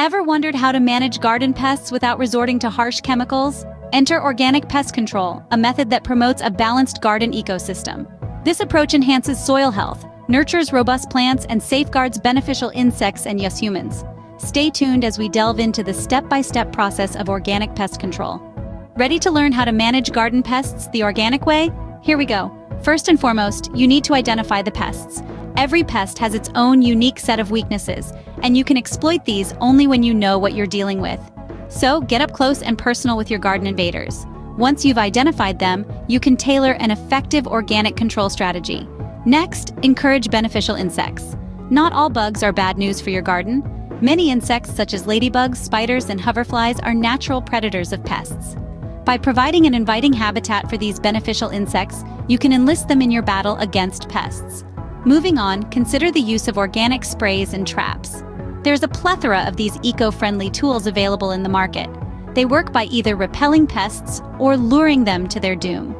Ever wondered how to manage garden pests without resorting to harsh chemicals? Enter organic pest control, a method that promotes a balanced garden ecosystem. This approach enhances soil health, nurtures robust plants, and safeguards beneficial insects and yes, humans. Stay tuned as we delve into the step-by-step process of organic pest control. Ready to learn how to manage garden pests the organic way? Here we go. First and foremost, you need to identify the pests. Every pest has its own unique set of weaknesses, and you can exploit these only when you know what you're dealing with. So, get up close and personal with your garden invaders. Once you've identified them, you can tailor an effective organic control strategy. Next, encourage beneficial insects. Not all bugs are bad news for your garden. Many insects, such as ladybugs, spiders, and hoverflies, are natural predators of pests. By providing an inviting habitat for these beneficial insects, you can enlist them in your battle against pests. Moving on, consider the use of organic sprays and traps. There's a plethora of these eco-friendly tools available in the market. They work by either repelling pests or luring them to their doom.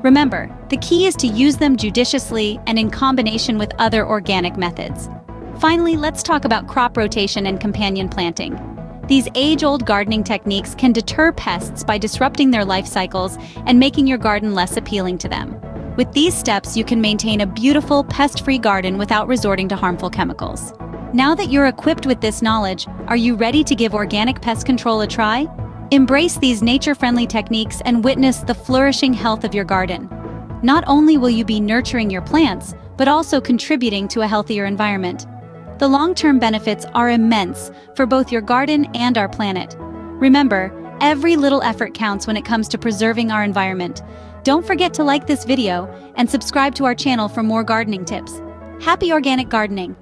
Remember, the key is to use them judiciously and in combination with other organic methods. Finally, let's talk about crop rotation and companion planting. These age-old gardening techniques can deter pests by disrupting their life cycles and making your garden less appealing to them. With these steps, you can maintain a beautiful, pest-free garden without resorting to harmful chemicals. Now that you're equipped with this knowledge, are you ready to give organic pest control a try? Embrace these nature-friendly techniques and witness the flourishing health of your garden. Not only will you be nurturing your plants, but also contributing to a healthier environment. The long-term benefits are immense for both your garden and our planet. Remember, every little effort counts when it comes to preserving our environment. Don't forget to like this video and subscribe to our channel for more gardening tips. Happy organic gardening!